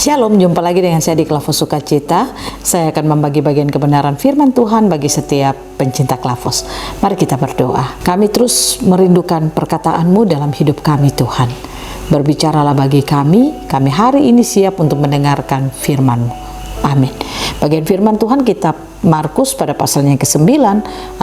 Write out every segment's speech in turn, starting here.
Shalom, jumpa lagi dengan saya di Klavos Sukacita. Saya akan membagi bagian kebenaran firman Tuhan bagi setiap pencinta Klavos. Mari kita berdoa. Kami terus merindukan perkataan-Mu dalam hidup kami, Tuhan. Berbicaralah bagi kami hari ini siap untuk mendengarkan firman-Mu. Amin. Bagian firman Tuhan kitab Markus pada pasalnya yang ke-9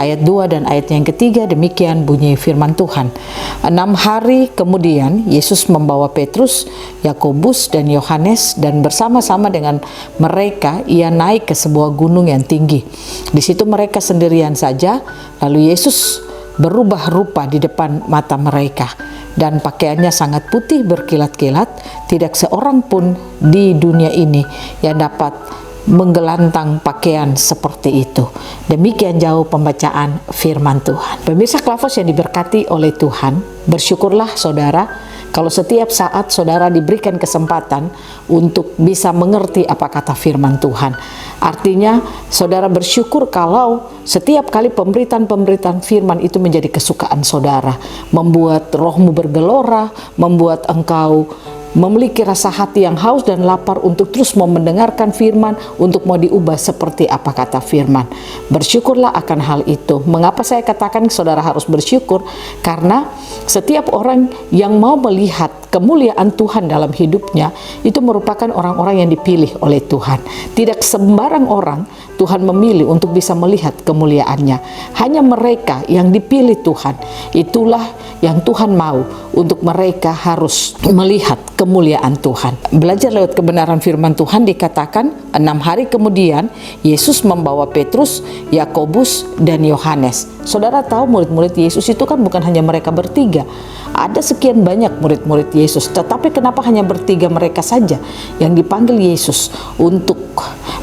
ayat 2 dan ayatnya yang ke-3, demikian bunyi firman Tuhan. 6 hari kemudian Yesus membawa Petrus, Yakobus dan Yohanes, dan bersama-sama dengan mereka ia naik ke sebuah gunung yang tinggi. Di situ mereka sendirian saja, lalu Yesus berubah rupa di depan mata mereka, dan pakaiannya sangat putih berkilat-kilat. Tidak seorang pun di dunia ini yang dapat menggelantang pakaian seperti itu. Demikian jauh pembacaan firman Tuhan. Pemirsa Klavos yang diberkati oleh Tuhan, bersyukurlah saudara kalau setiap saat saudara diberikan kesempatan untuk bisa mengerti apa kata firman Tuhan. Artinya saudara bersyukur kalau setiap kali pemberitaan-pemberitaan firman itu menjadi kesukaan saudara, membuat rohmu bergelora, membuat engkau memiliki rasa hati yang haus dan lapar untuk terus mau mendengarkan firman, untuk mau diubah seperti apa kata firman. Bersyukurlah akan hal itu. Mengapa saya katakan saudara harus bersyukur? Karena setiap orang yang mau melihat kemuliaan Tuhan dalam hidupnya, itu merupakan orang-orang yang dipilih oleh Tuhan. Tidak sembarang orang Tuhan memilih untuk bisa melihat kemuliaannya. Hanya mereka yang dipilih Tuhan, itulah yang Tuhan mau untuk mereka harus melihat kemuliaan Tuhan. Belajar lewat kebenaran firman Tuhan dikatakan 6 hari kemudian Yesus membawa Petrus, Yakobus dan Yohanes. Saudara tahu murid-murid Yesus itu kan bukan hanya mereka bertiga. Ada sekian banyak murid-murid Yesus, tetapi kenapa hanya bertiga mereka saja yang dipanggil Yesus untuk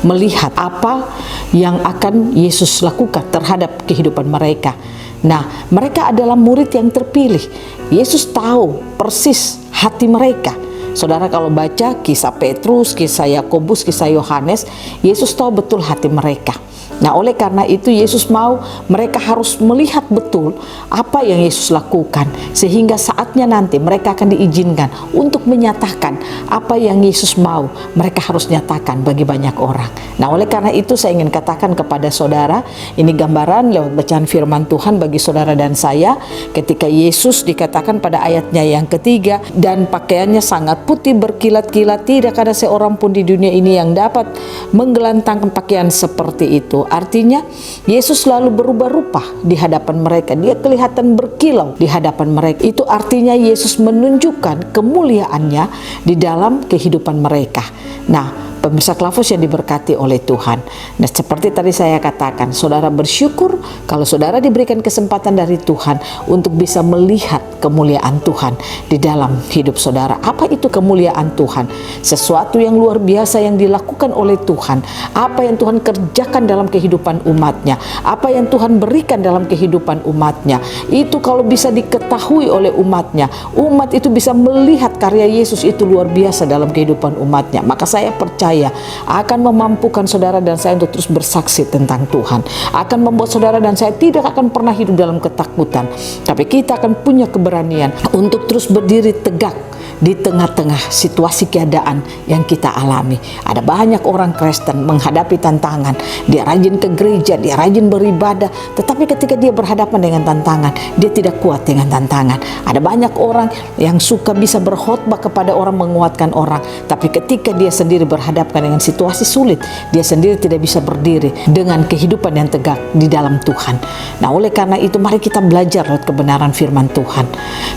melihat apa yang akan Yesus lakukan terhadap kehidupan mereka? Nah, mereka adalah murid yang terpilih. Yesus tahu persis hati mereka. Saudara kalau baca kisah Petrus, kisah Yakobus, kisah Yohanes, Yesus tahu betul hati mereka. Nah, oleh karena itu Yesus mau mereka harus melihat betul apa yang Yesus lakukan, sehingga saatnya nanti mereka akan diizinkan untuk menyatakan apa yang Yesus mau mereka harus nyatakan bagi banyak orang. Nah, oleh karena itu saya ingin katakan kepada saudara, ini gambaran lewat bacaan firman Tuhan bagi saudara dan saya, ketika Yesus dikatakan pada ayatnya yang ketiga, dan pakaiannya sangat putih berkilat-kilat, tidak ada seorang pun di dunia ini yang dapat menggelantangkan pakaian seperti itu. Artinya Yesus selalu berubah rupa di hadapan mereka. Dia kelihatan berkilau di hadapan mereka. Itu artinya Yesus menunjukkan kemuliaannya di dalam kehidupan mereka. Nah, pemirsa Klavos yang diberkati oleh Tuhan. Nah, seperti tadi saya katakan, saudara bersyukur kalau saudara diberikan kesempatan dari Tuhan untuk bisa melihat kemuliaan Tuhan di dalam hidup saudara. Apa itu kemuliaan Tuhan? Sesuatu yang luar biasa yang dilakukan oleh Tuhan. Apa yang Tuhan kerjakan dalam kehidupan umatnya. Apa yang Tuhan berikan dalam kehidupan umatnya. Itu kalau bisa diketahui oleh umatnya, umat itu bisa melihat karya Yesus itu luar biasa dalam kehidupan umatnya. Maka saya percaya akan memampukan saudara dan saya untuk terus bersaksi tentang Tuhan, akan membuat saudara dan saya tidak akan pernah hidup dalam ketakutan, tapi kita akan punya keberanian untuk terus berdiri tegak di tengah-tengah situasi keadaan yang kita alami. Ada banyak orang Kristen menghadapi tantangan. Dia rajin ke gereja, dia rajin beribadah, tetapi ketika dia berhadapan dengan tantangan, dia tidak kuat dengan tantangan. Ada banyak orang yang suka bisa berkhotbah kepada orang, menguatkan orang, tapi ketika dia sendiri berhadapkan dengan situasi sulit, dia sendiri tidak bisa berdiri dengan kehidupan yang tegak di dalam Tuhan. Nah, oleh karena itu mari kita belajar lewat kebenaran firman Tuhan.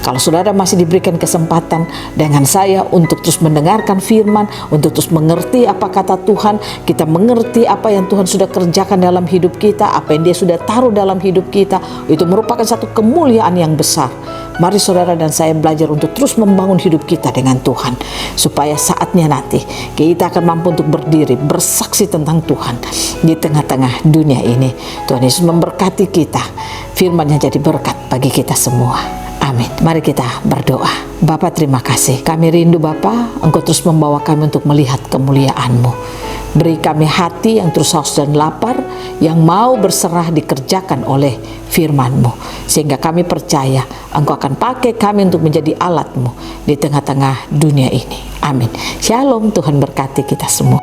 Kalau saudara masih diberikan kesempatan dengan saya untuk terus mendengarkan firman, untuk terus mengerti apa kata Tuhan, kita mengerti apa yang Tuhan sudah kerjakan dalam hidup kita, apa yang Dia sudah taruh dalam hidup kita, itu merupakan satu kemuliaan yang besar. Mari saudara dan saya belajar untuk terus membangun hidup kita dengan Tuhan, supaya saatnya nanti kita akan mampu untuk berdiri, bersaksi tentang Tuhan di tengah-tengah dunia ini. Tuhan Yesus memberkati kita, firman-Nya jadi berkat bagi kita semua. Amin. Mari kita berdoa. Bapa, terima kasih. Kami rindu Bapa, Engkau terus membawa kami untuk melihat kemuliaan-Mu. Beri kami hati yang terus haus dan lapar, yang mau berserah dikerjakan oleh firman-Mu. Sehingga kami percaya Engkau akan pakai kami untuk menjadi alat-Mu di tengah-tengah dunia ini. Amin. Shalom, Tuhan berkati kita semua.